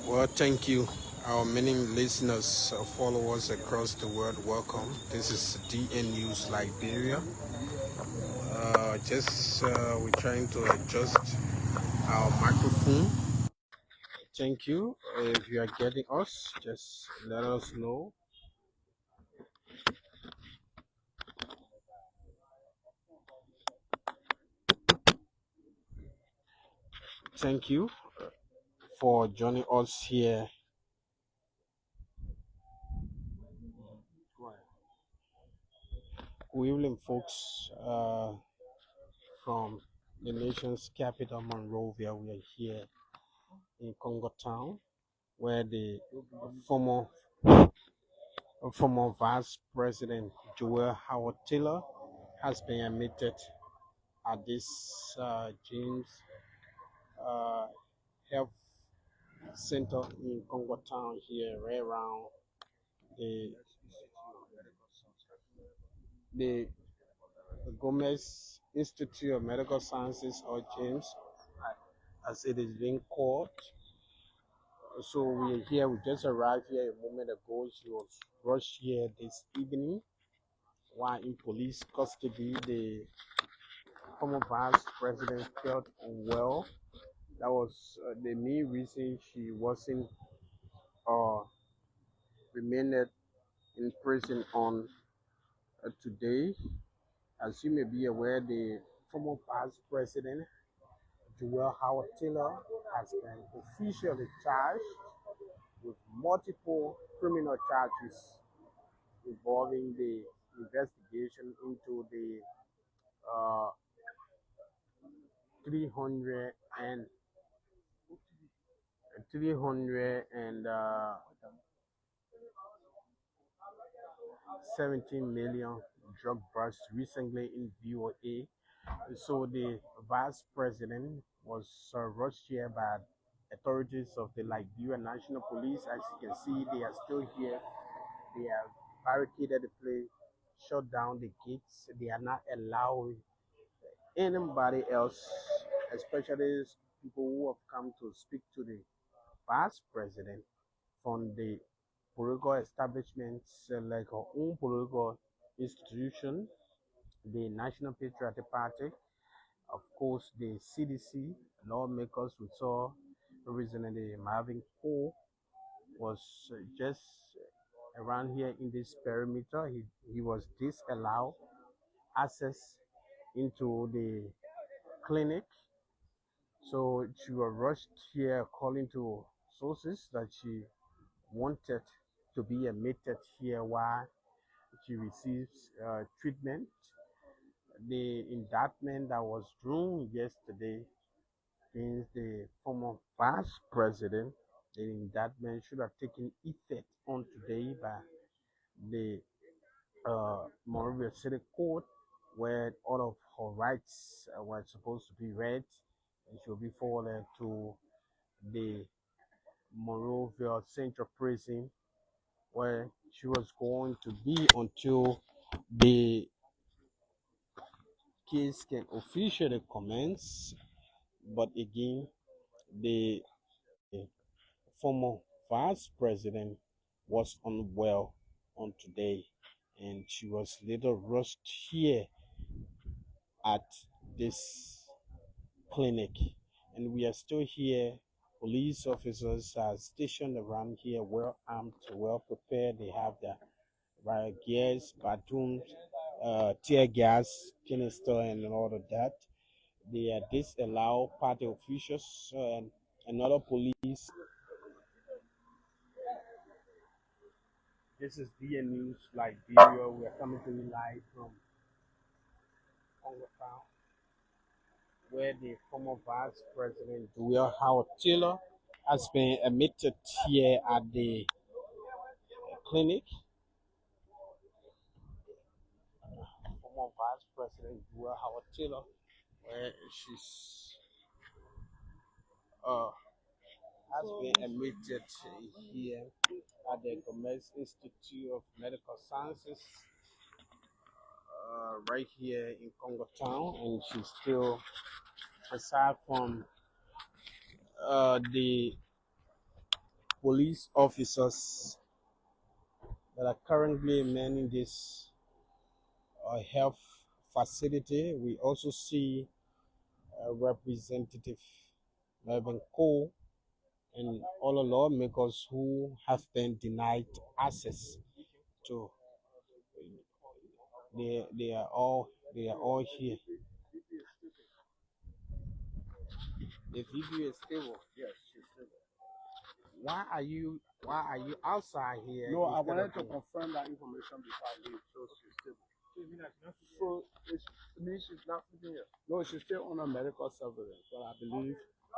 Well, thank you. Our many listeners, followers across the world, welcome. This is DN News Liberia. Just we're trying to adjust our microphone. Thank you. If you are getting us, just let us know. Thank you for joining us here. Good evening, folks, from the nation's capital, Monrovia. We are here in Congo Town, where the former Vice President Joel Howard Taylor has been admitted at this James uh, Health Center in Congo Town here, right around the the Gomez Institute of Medical Sciences, or James, as it is being called. So we are here. We just arrived here a moment ago. She was rushed here this evening while in police custody. The former vice president felt unwell. That was the main reason she wasn't uh, remained in prison on today. As you may be aware, the former vice president, Joel Howard Taylor, has been officially charged with multiple criminal charges involving the investigation into the uh, 300 and 300 and 17 million drug bust recently in VOA. So the vice president was rushed here by authorities of the Liberia National Police. As you can see, they are still here. They have barricaded the place, shut down the gates. They are not allowing anybody else, especially people who have come to speak to the vice president from the political establishments, like our own political institution, the National Patriotic Party, of course, the CDC, lawmakers. We saw recently Marvin Cole was just around here in this perimeter. He was disallowed access into the clinic. So she was rushed here according to sources that she wanted to be admitted here while she receives treatment. The indictment that was drawn yesterday against the former vice president, the indictment should have taken effect on today by the Monrovia City Court, where all of her rights were supposed to be read, and she will be forwarded to the Monrovia Central Prison, where she was going to be until the case can officially commence. But again, the former vice president was unwell on today, and she was later rushed here at this clinic. And we are still here. Police officers are stationed around here, well armed, well prepared. They have the riot gears, batons, tear gas, canister, and all of that. They are disallow party officials and another police. This is DN News Liberia. We are coming to you live from Congo Town, where the former Vice President Joel Howard Taylor has been admitted here at the clinic. Former Vice President Joel Howard Taylor, where she's uh, has been admitted here at the Gomez Institute of Medical Sciences, right here in Congo Town, and she's still, aside from the police officers that are currently manning this health facility. We also see Representative Melvin Cole and all the lawmakers who have been denied access to. They are all here. The video is stable. Yes, she's still. Why are you outside here? No, I instead wanted of to being- confirm that information before I leave. So she's still. So it means she's not sleeping here. No, she's still on a medical surveillance, but I believe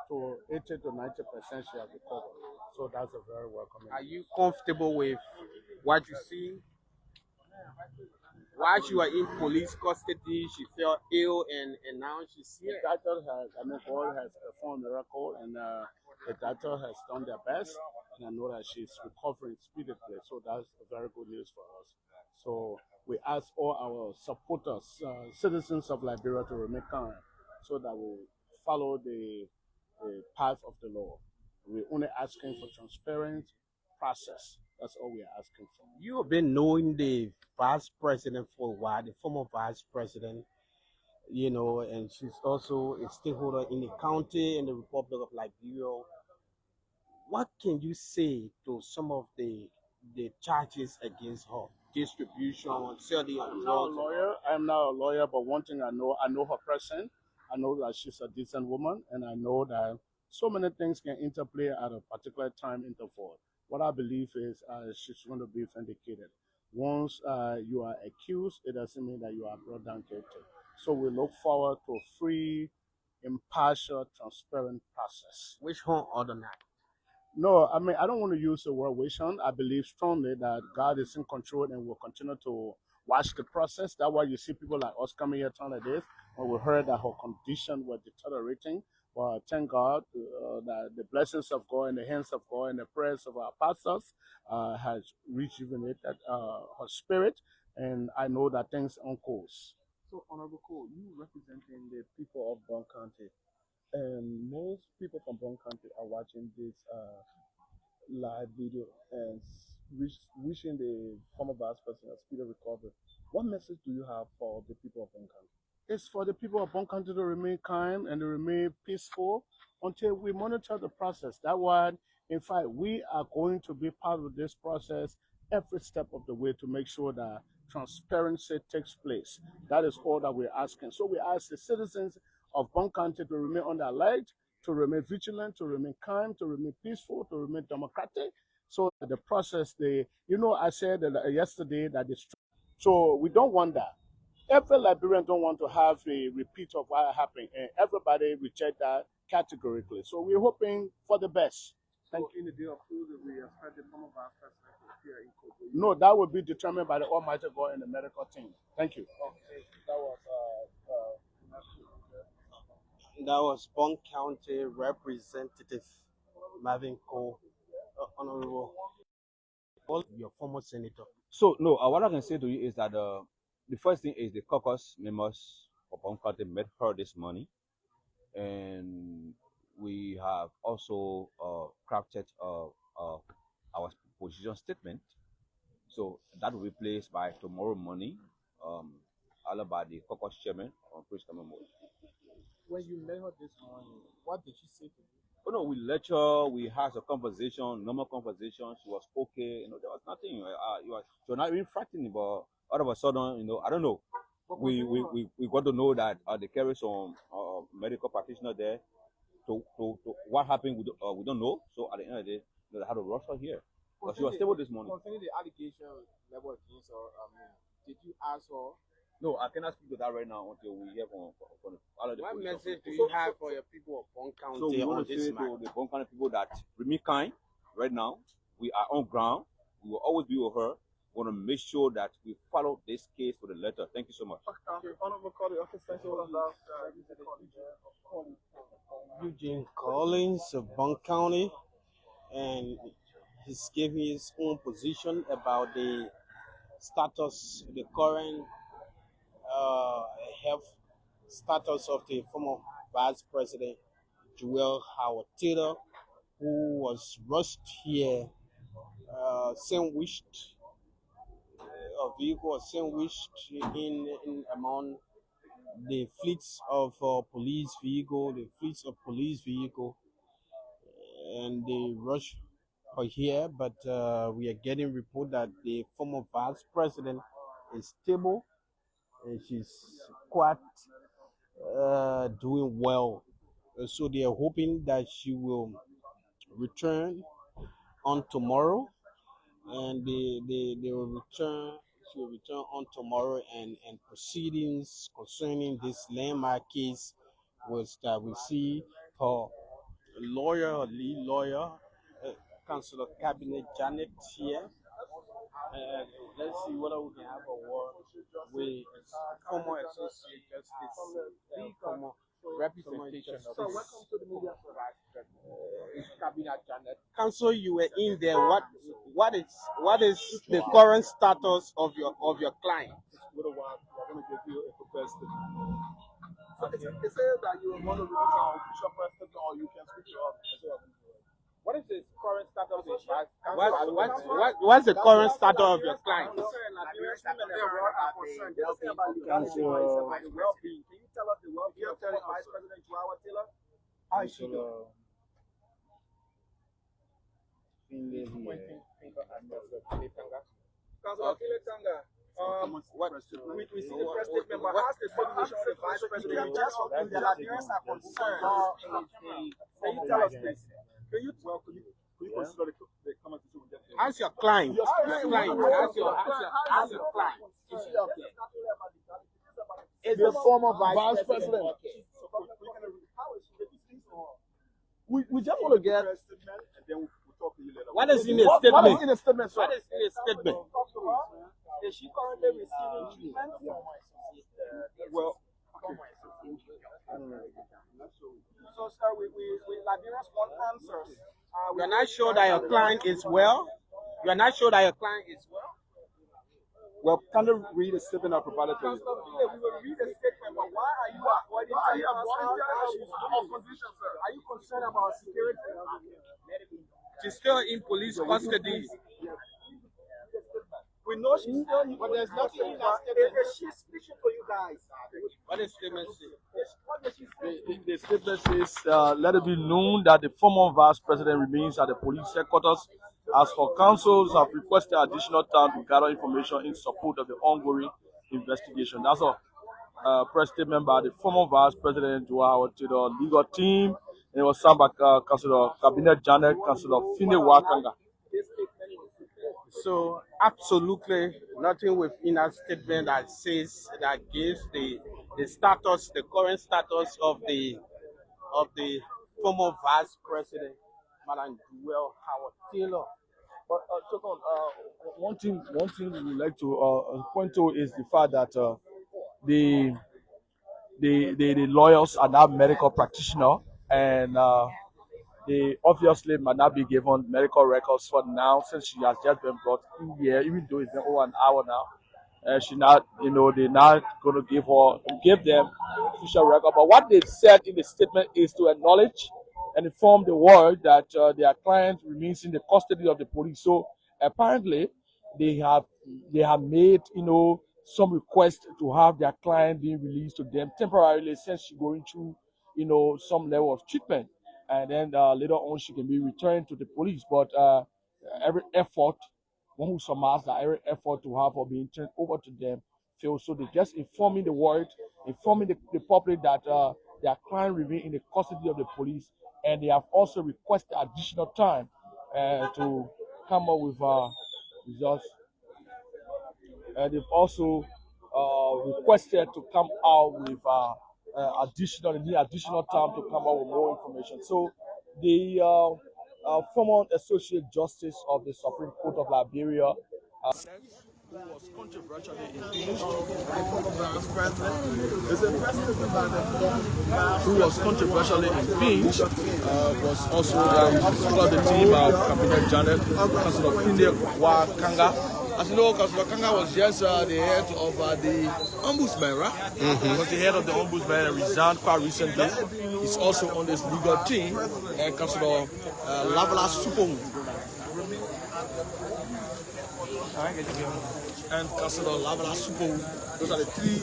to 80 to 90% she has recovered. So that's a very welcome. Are you comfortable with what you see? While she was in police custody, she felt ill, and now she's The here. doctor has, I mean, God has performed a miracle, and the doctor has done their best, and I know that she's recovering speedily. So that's very good news for us. So we ask all our supporters, citizens of Liberia, to remain calm, so that we follow the path of the law. We're only asking for transparent process. That's all we are asking for. You have been knowing the vice president for a while, the former vice president, and she's also a stakeholder in the county in the Republic of Liberia. What can you say to some of the charges against her? Distribution, selling of I'm not a drugs. lawyer. I'm not a lawyer, but one thing I know her person. I know that she's a decent woman, and I know that so many things can interplay at a particular time interval. What I believe is she's going to be vindicated. Once you are accused, it doesn't mean that you are brought down guilty. So we look forward to a free, impartial, transparent process. Which one or the night? No, I mean, I don't want to use the word wish on. I believe strongly that God is in control and will continue to watch the process. That's why you see people like us coming here telling this when we heard that her condition was deteriorating. But thank God that the blessings of God and the hands of God and the prayers of our pastors has rejuvenated her spirit. And I know that things on course. So, Honorable Cole, you representing the people of Bon County, and most people from Bon County are watching this live video and wishing the former vice president a speedy recovery. What message do you have for the people of Bon County? It's for the people of Bon County to remain calm and to remain peaceful until we monitor the process. That why, in fact, we are going to be part of this process every step of the way to make sure that transparency takes place. That is all that we're asking. So we ask the citizens of Bon County to remain on their alert, to remain vigilant, to remain calm, to remain peaceful, to remain democratic. So that the process, I said that, yesterday that so we don't want that. Every Liberian don't want to have a repeat of what happened, and everybody reject that categorically. So we're hoping for the best. Thank you. In the day of closure, we expect the former vice president to appear in court. No, that will be determined by the Almighty God and the medical team. Thank you. Okay, that was That was Bon County Representative Marvin Cole, Honorable, your former senator. So no, what I can say to you is that the first thing is the caucus members of Hong Kong met her this morning, and we have also crafted our position statement. So that will be placed by tomorrow morning, followed by the caucus chairman on Chris Kamamo. when you met her this morning. What did she say to you? Oh no, we lecture, we had a conversation, normal conversation. She was okay, there was nothing. She was not even frightening, but all of a sudden, I don't know. We got to know that they carry some medical practitioner there. To what happened, we don't know. So at the end of the day, they had to rush her here. But she was stable this morning. Concerning the allegation level against her, did you ask her? No, I cannot speak to that right now until we hear from all of the What position. message do you have for your people of Bon County So we on want to this say matter? to the Bon County people that remain kind right now. We are on ground. We will always be with her. We want to make sure that we follow this case to the letter. Thank you so much. Honorable Cole, the office sent you about Eugene Collins of Bon County, and he's giving his own position about the status, the current health status of the former Vice President Joel Howard Taylor. who was rushed here, sandwiched, a vehicle was sandwiched in among the fleets of police vehicle, and they rushed her here. But we are getting report that the former vice president is stable and she's quite doing well. So they are hoping that she will return on tomorrow, and they will return. She will return on tomorrow, and proceedings concerning this landmark case was that we see her lawyer, her lead lawyer, Councilor Cabinet Janet here. Let's see whether we can have a word with former associate justice, former representation of Cabinet Janet. Council, you were in there. What is the current status of your client? We're going to give you a prepared statement. So it says that you want to release an official press statement, or you can speak to us. What is the current status of the What's the current status of your client? Can you tell us the well-being of Vice President Joao Taylor? How is she doing? Councilor Philip Tanga, we see the press statement, but how's the situation of the Vice President? The Liberians are concerned. Can you tell us, please? Can you consider the conversation we just had? How's your client? How's your client? Is she okay? Is the former vice president okay? We just want to get. What is in the statement? What is in the statement, sir? What is in the statement? Is she currently receiving treatment? Well, so, sir, we Liberians want answers. You are not sure that your client is well? You are not sure that your client is well? Well, can you read the statement I provided to you? We will read the statement, but why are you avoiding our position, sir? Are you concerned about security? She's still in police custody. We know she's still in, but there's nothing in that statement. She's speaking to you guys. What does the statement say? The statement says, let it be known that the former vice president remains at the police headquarters. As for councils have requested additional time to gather information in support of the ongoing investigation. That's a press statement by the former vice president to the legal team. And it was signed by Councilor Cabinet Janet, Councilor Fine Wakanga. So absolutely nothing within that statement that says that gives the status, the current status of the former vice president, Madam Joel Howard Taylor. But one thing we would like to point to is the fact that the lawyers are now medical practitioners, and they obviously might not be given medical records for now, since she has just been brought in here, even though it's been over an hour now. She not, they're not going to give them official record. But what they said in the statement is to acknowledge and inform the world that their client remains in the custody of the police. So apparently, they have made some request to have their client being released to them temporarily, since she's going through some level of treatment, and then later on she can be returned to the police. But every effort, one who surmised that every effort to have her being turned over to them failed. So they're just informing the world, informing the public that their client remain in the custody of the police, and they have also requested additional time to come up with results. And they've also requested to come out with additional time to come out with more information. So the former Associate Justice of the Supreme Court of Liberia, who was controversially impeached, was also part of the team of Cabinet Janet, Councilor Fine Wakanga, As you know, Councillor Kanga was just the head of the ombudsman, right? He was the head of the ombudsman and resigned quite recently. He's also on this legal team, and Councillor Lavala Supong and Councillor Lavala Supong. Those are the three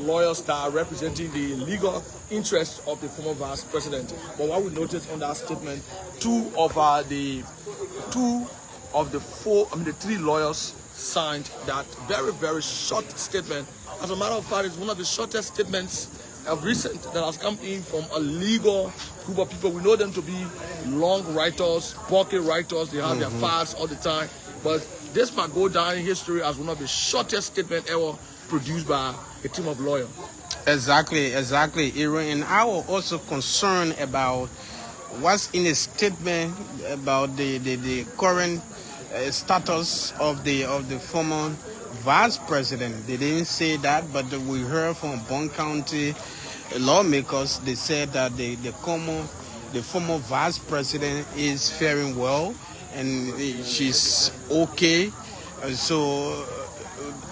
lawyers that are representing the legal interests of the former vice president. But what we noticed on that statement, two of the three lawyers signed that very, very short statement. As a matter of fact, it's one of the shortest statements of recent that has come in from a legal group of people. We know them to be long writers, bulky writers. They have their files all the time. But this might go down in history as one of the shortest statements ever produced by a team of lawyers. Exactly, Aaron. And I was also concerned about what's in a statement about the current status of the former vice president. They didn't say that, but we heard from Bond County lawmakers. They said that the former vice president is faring well and she's okay. So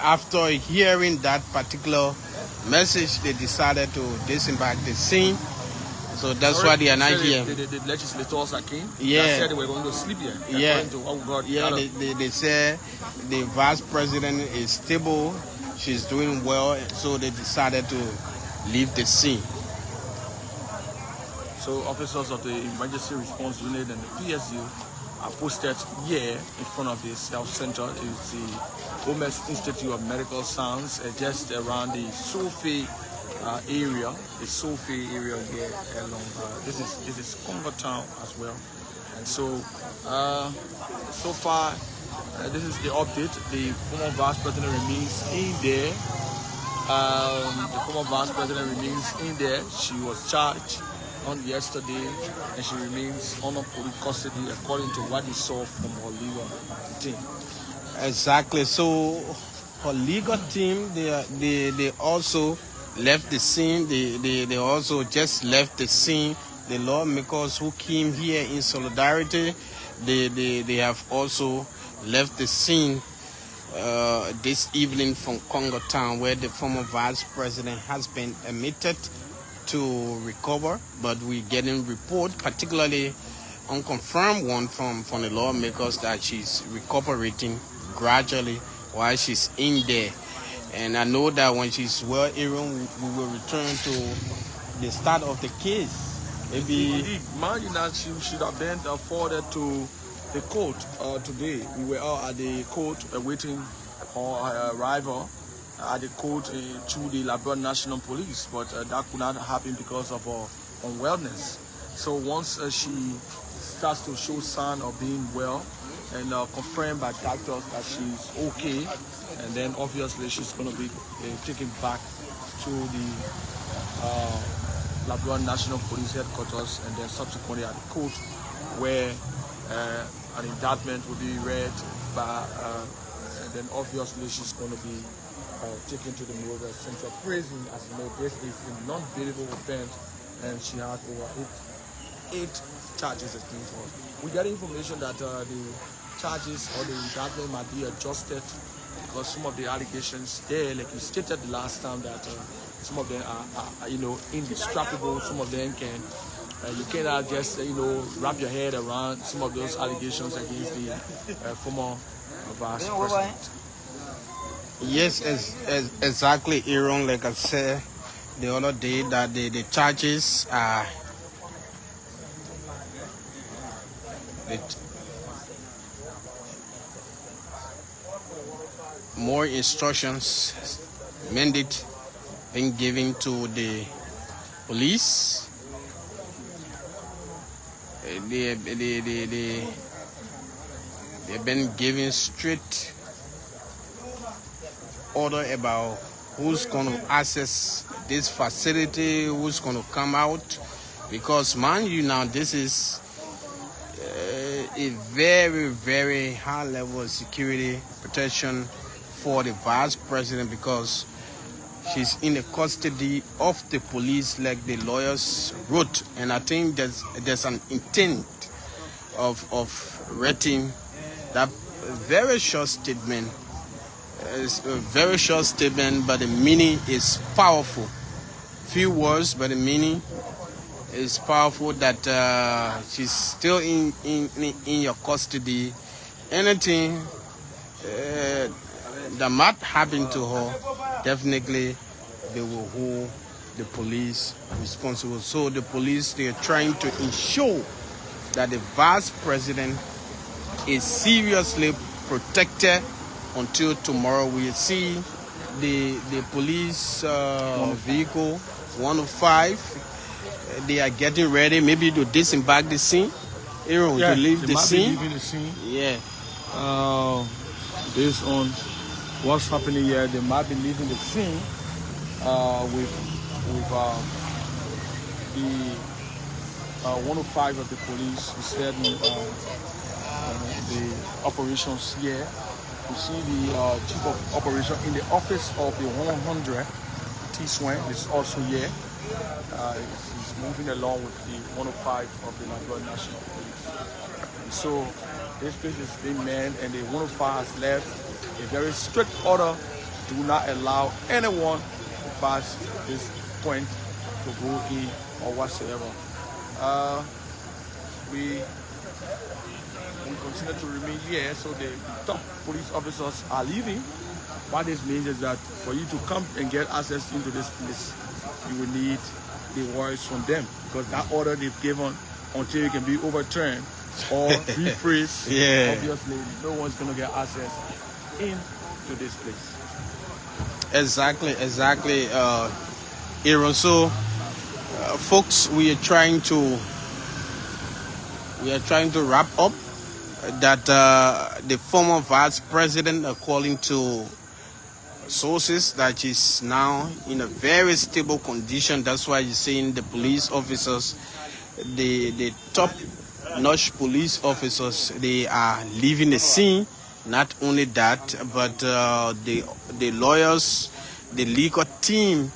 after hearing that particular message, they decided to disembark the scene. So that's why they are not here. The legislators that came, yeah, that said they were going to sleep here. Yeah, to what we got they said the vice president is stable, she's doing well, so they decided to leave the scene. So officers of the emergency response unit and the PSU are posted here in front of this health center. It's the Gomez Institute of Medical Science, just around the Sophie area, the Sophie area here along. This is Congo Town as well, and so so far this is the update. The former vice president remains in there. The former vice president remains in there. She was charged on yesterday, and she remains under police custody according to what he saw from her legal team. Exactly. So her legal team, they also left the scene. They also just left the scene. The lawmakers who came here in solidarity, they have also left the scene this evening from Congo Town, where the former vice president has been admitted to recover. But we're getting report, particularly unconfirmed one from the lawmakers, that she's recuperating gradually while she's in there. And I know that when she's well, Aaron, we will return to the start of the case. Maybe indeed, mind you, that she should have been forwarded to the court today. We were all at the court waiting for her arrival at the court to the Liberia National Police, but that could not happen because of her unwellness. So once she starts to show sign of being well and confirmed by doctors that she's okay, and then obviously she's going to be taken back to the Liberia National Police headquarters, and then subsequently at the court, where an indictment will be read by, and then obviously she's going to be taken to the Liberia Central Prison. As you know, this is a non-bailable offense, and she has over eight charges against her. We got information that the charges or the indictment might be adjusted because some of the allegations there, like you stated the last time, that some of them are indestructible. Some of them can you cannot just wrap your head around some of those allegations against the former vice president. yes, exactly, Aaron. Like I said the other day, that the charges are more instructions, mandate being given to the police. They've been given strict order about who's going to access this facility, who's going to come out, because mind you, now this is a very, very high level of security protection for the vice president, because she's in the custody of the police, like the lawyers wrote. And I think there's an intent of writing that very short statement It's a very short statement, but the meaning is powerful. Few words, but the meaning is powerful. That she's still in your custody. Anything that might happen to her, definitely they will hold the police responsible. So the police, they are trying to ensure that the vice president is seriously protected until tomorrow. We see the police vehicle 105. They are getting ready, maybe to disembark the scene. Aaron, Yeah, to leave they the might scene. be leaving the scene. Yeah. Based on what's happening here, they might be leaving the scene with the 105 of the police. You said the operations here. You see the chief of operation in the office of the 100. T. Swain is also here. He's moving along with the 105 of the Liberia National Police. And so this place is being manned, and the 105 has left a very strict order: do not allow anyone to pass this point to go in or whatsoever. We continue to remain here, so the top police officers are leaving. What this means is that for you to come and get access into this place, you will need the words from them, because that order they've given, until it can be overturned or rephrased, Yeah. obviously no one's going to get access into this place. Exactly. Aaron. So, folks, we are trying to wrap up. That the former vice president, according to sources, that she's now in a very stable condition. That's why you're seeing the police officers, the top-notch police officers, they are leaving the scene. Not only that, but the lawyers, the legal team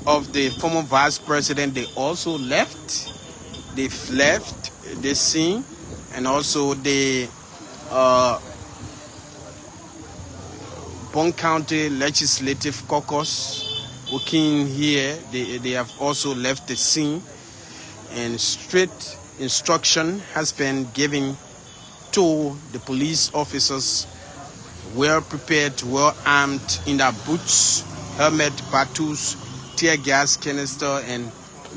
of the former vice president, they also left. They've left the scene, and also the Bond County Legislative Caucus working here. They have also left the scene, and strict instruction has been given to the police officers, well prepared, well armed, in their boots, helmet, battles, tear gas canister, and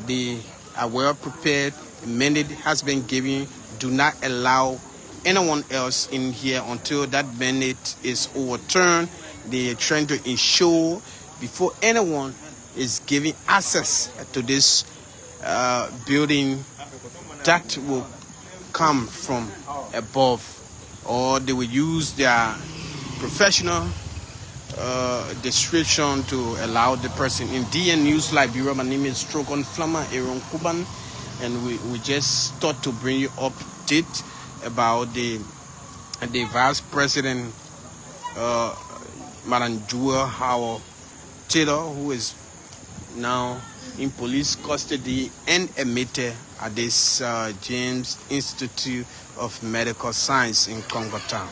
they are well prepared. A mandate has been given: do not allow anyone else in here until that mandate is overturned. They are trying to ensure, before anyone is given access to this building, that will come from above, or they will use their professional description to allow the person in. DN News Liberia, my name is Strogon Flammer Aaron Kuban, and we just thought to bring you update about the vice president, Madam Jewel Howard Taylor, who is now in police custody and admitted at this James Institute of Medical Science in Congo Town.